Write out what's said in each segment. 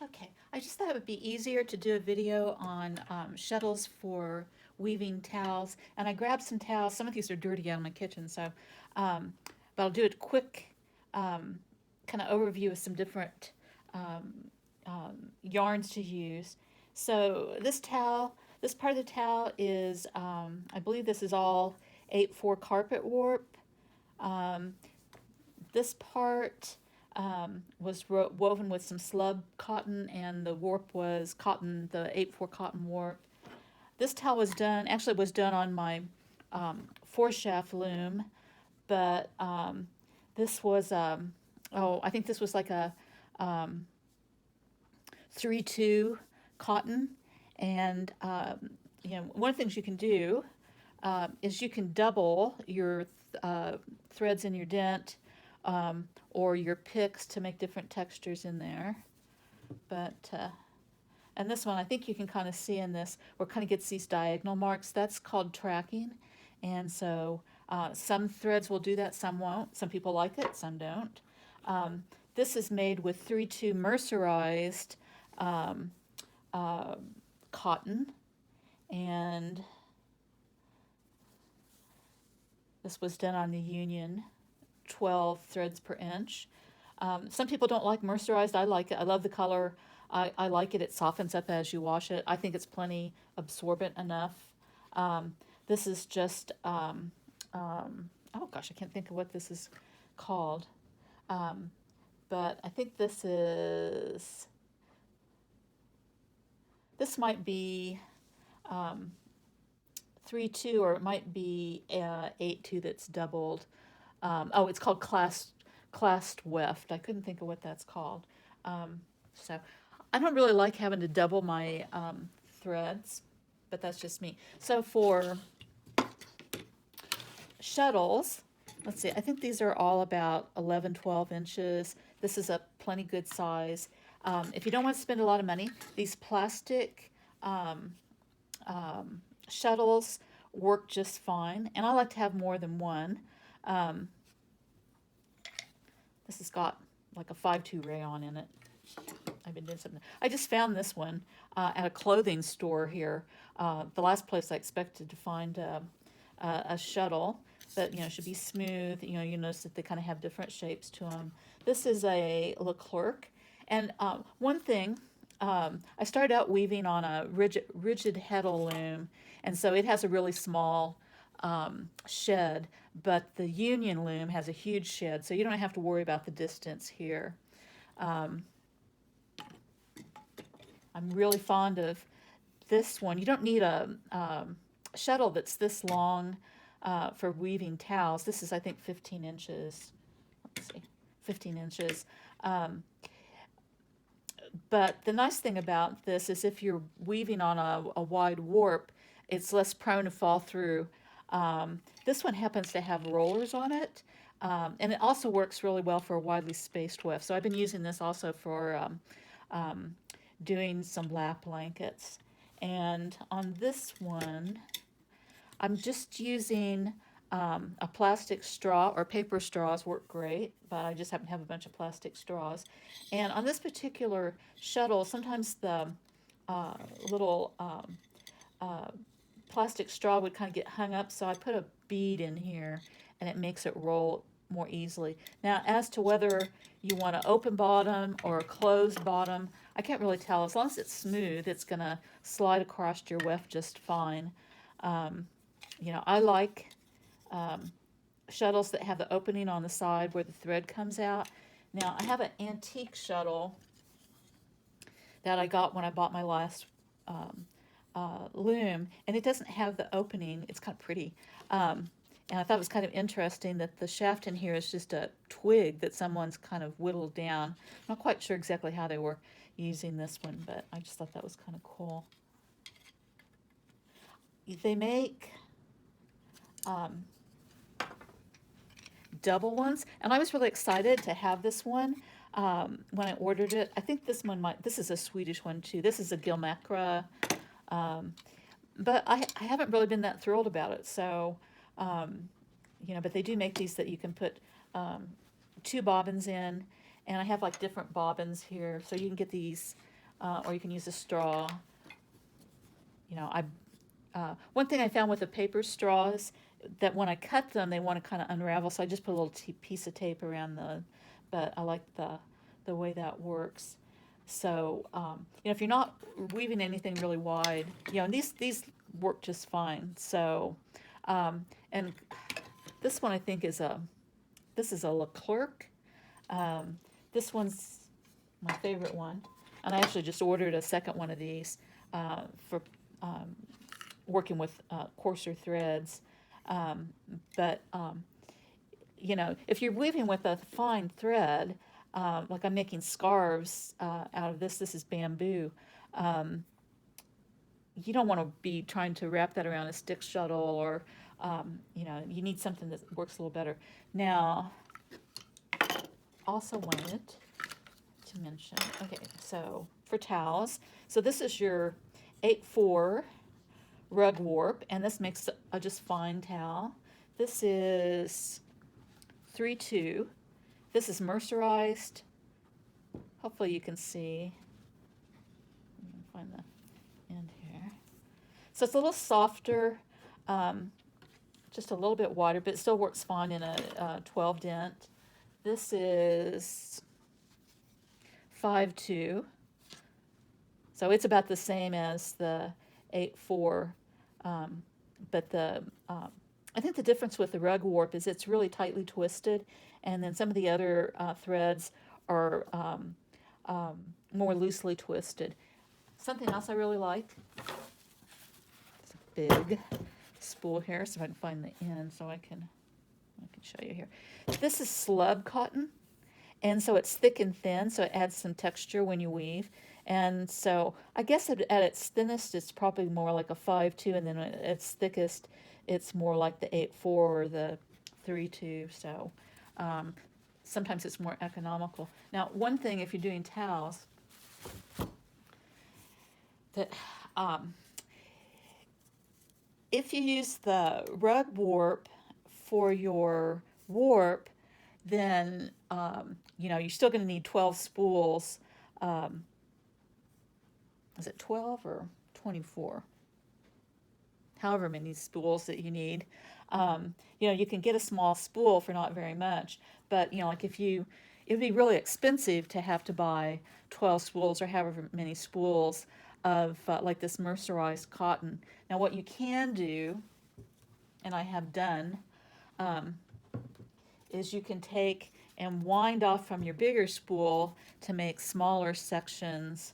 Okay, I just thought it would be easier to do a video on shuttles for weaving towels. And I grabbed some towels. Some of these are dirty out of my kitchen, so but I'll do a quick kind of overview of some different um, yarns to use. So this part of the towel is, I believe this is all 8/4 carpet warp. Um, this part was woven with some slub cotton, and the warp was cotton, the 8/4 cotton warp. This towel was done, actually was done on my 4 shaft loom, but this was, oh, I think this was like a um, 3/2 cotton. And, one of the things you can do is you can double your threads in your dent, or your picks to make different textures in there. But and this one, I think you can kind of see in this where it kind of gets these diagonal marks. That's called tracking. And so some threads will do that, some won't. Some people like it, some don't. This is made with 3/2 mercerized um, uh, cotton, and this was done on the Union 12 threads per inch. Some people don't like mercerized. I like it. I love the color. I like it. It softens up as you wash it. I think it's plenty absorbent enough. Um, this is just, oh gosh, I can't think of what this is called. Um, but I think this might be um, 3/2, or it might be 8/2 that's doubled. Oh, it's called classed weft. I couldn't think of what that's called. So I don't really like having to double my threads, but that's just me. So for shuttles, let's see, I think these are all about 11, 12 inches. This is a plenty good size. If you don't want to spend a lot of money, these plastic um, shuttles work just fine. And I like to have more than one. Um, this has got like a 5/2 rayon in it. I've been doing something. I just found this one at a clothing store here. The last place I expected to find a shuttle, but it should be smooth. You notice that they kind of have different shapes to them. This is a Leclerc, and one thing. I started out weaving on a rigid heddle loom, and so it has a really small shed, but the Union loom has a huge shed, so you don't have to worry about the distance here. Um, I'm really fond of this one. You don't need a shuttle that's this long for weaving towels. This is, I think, 15 inches. Let's see, 15 inches. Um, but the nice thing about this is if you're weaving on a wide warp, it's less prone to fall through. This one happens to have rollers on it, and it also works really well for a widely spaced weft. So I've been using this also for um, doing some lap blankets. And on this one, I'm just using a plastic straw, or paper straws work great, but I just happen to have a bunch of plastic straws. And on this particular shuttle, sometimes the uh, little uh, plastic straw would kind of get hung up, so I put a bead in here and it makes it roll more easily. Now, as to whether you want an open bottom or a closed bottom, I can't really tell. As long as it's smooth, it's going to slide across your weft just fine. Um, I like um, shuttles that have the opening on the side where the thread comes out. Now, I have an antique shuttle that I got when I bought my last um, loom, and it doesn't have the opening. It's kind of pretty. And I thought it was kind of interesting that the shaft in here is just a twig that someone's kind of whittled down. I'm not quite sure exactly how they were using this one, but I just thought that was kind of cool. They make um, double ones, and I was really excited to have this one when I ordered it. I think this is a Swedish one too. This is a Gilmacra, um, but I haven't really been that thrilled about it. So, but they do make these that you can put um, 2 bobbins in, and I have like different bobbins here, so you can get these or you can use a straw. You know, one thing I found with the paper straws that when I cut them, they want to kind of unravel, so I just put a little piece of tape around but I like the way that works. So, you know, if you're not weaving anything really wide, you know, and these work just fine. So, and this one I think this is a Leclerc. Um, this one's my favorite one, and I actually just ordered a second one of these for um, working with coarser threads. Um, but you know, if you're weaving with a fine thread, like I'm making scarves out of this. This is bamboo. Um, you don't want to be trying to wrap that around a stick shuttle, or you know, you need something that works a little better. Now, also wanted to mention, okay, so for towels, so this is your 8/4 rug warp, and this makes a just fine towel. This is 3/2. This is mercerized. Hopefully you can see. Let me find the end here. So it's a little softer, um, just a little bit wider, but it still works fine in a 12 dent. This is 5/2. So it's about the same as the 8/4, but I think the difference with the rug warp is it's really tightly twisted, and then some of the other threads are more loosely twisted. Something else I really like, it's a big spool here, so if I can find the end so I can show you here. This is slub cotton, and so it's thick and thin, so it adds some texture when you weave. And so I guess at its thinnest, it's probably more like a 5/2, and then at its thickest, it's more like the 8/4 or the 3/2. So sometimes it's more economical. Now, one thing if you're doing towels, that if you use the rug warp for your warp, then you know, you're still going to need 12 spools. Is it 12 or 24? However many spools that you need. You know, you can get a small spool for not very much, but you know, like it'd be really expensive to have to buy 12 spools or however many spools of like this mercerized cotton. Now, what you can do, and I have done, is you can take and wind off from your bigger spool to make smaller sections.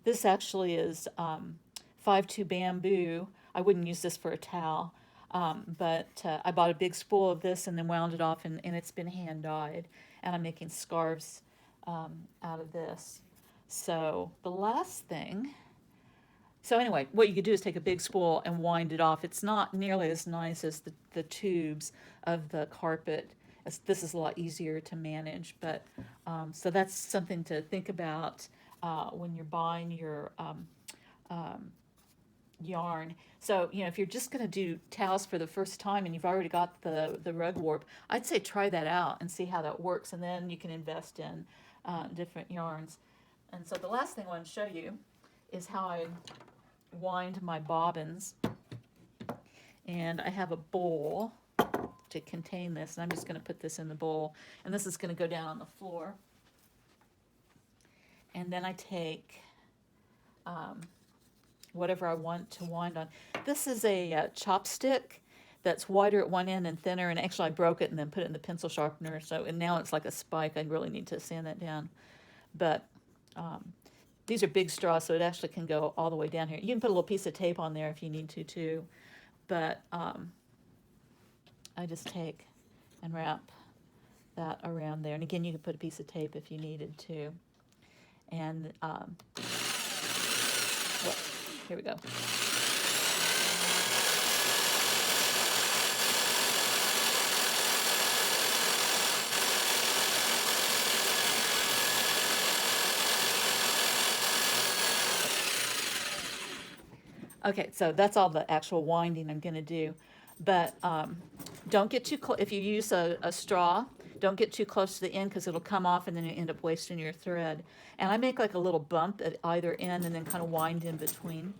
This actually is 5/2 bamboo. I wouldn't use this for a towel, but I bought a big spool of this and then wound it off, and it's been hand dyed, and I'm making scarves out of this. So the last thing, so anyway, what you could do is take a big spool and wind it off. It's not nearly as nice as the tubes of the carpet. This is a lot easier to manage, but so that's something to think about when you're buying your yarn. So, you know, if you're just going to do towels for the first time and you've already got the rug warp, I'd say try that out and see how that works, and then you can invest in different yarns. And so the last thing I want to show you is how I wind my bobbins. And I have a bowl to contain this, and I'm just going to put this in the bowl, and this is going to go down on the floor. And then I take whatever I want to wind on. This is a chopstick that's wider at one end and thinner, and actually I broke it and then put it in the pencil sharpener, so, and now it's like a spike. I really need to sand that down. But these are big straws, so it actually can go all the way down here. You can put a little piece of tape on there if you need to too, but I just take and wrap that around there. And again, you can put a piece of tape if you needed to. And well, here we go. Okay, so that's all the actual winding I'm going to do. But don't get too close. If you use a straw, Don't get too close to the end because it'll come off and then you end up wasting your thread. And I make like a little bump at either end and then kind of wind in between.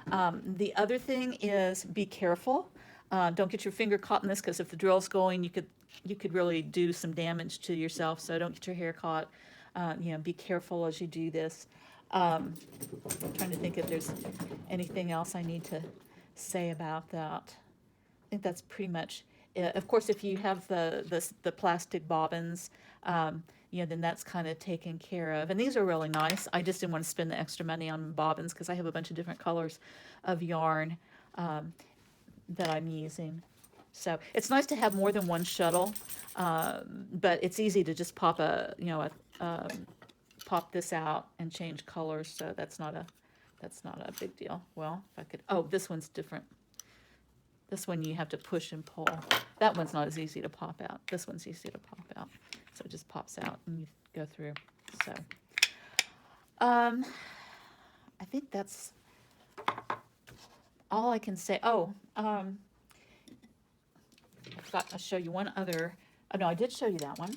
The other thing is be careful. Don't get your finger caught in this because if the drill's going, you could really do some damage to yourself. So don't get your hair caught. Be careful as you do this. I'm trying to think if there's anything else I need to say about that. I think that's pretty much it. Of course, if you have the plastic bobbins, then that's kind of taken care of. And these are really nice. I just didn't want to spend the extra money on bobbins because I have a bunch of different colors of yarn that I'm using. So it's nice to have more than one shuttle, but it's easy to just pop pop this out and change colors. So that's not a big deal. Well, if I could, oh, this one's different. This one you have to push and pull. That one's not as easy to pop out. This one's easy to pop out. So it just pops out and you go through. So I think that's all I can say. Oh, I forgot to show you one other. Oh, no, I did show you that one.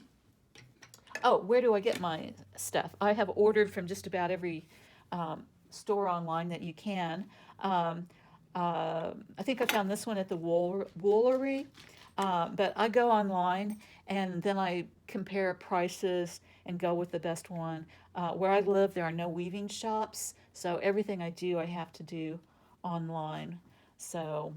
Oh, where do I get my stuff? I have ordered from just about every store online that you can. I think I found this one at the Woolery, but I go online and then I compare prices and go with the best one. Where I live, there are no weaving shops, so everything I do, I have to do online. So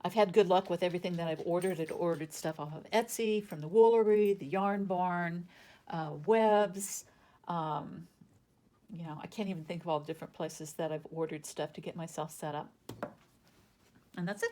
I've had good luck with everything that I've ordered. I've ordered stuff off of Etsy, from the Woolery, the Yarn Barn, Webs. I can't even think of all the different places that I've ordered stuff to get myself set up. And that's it.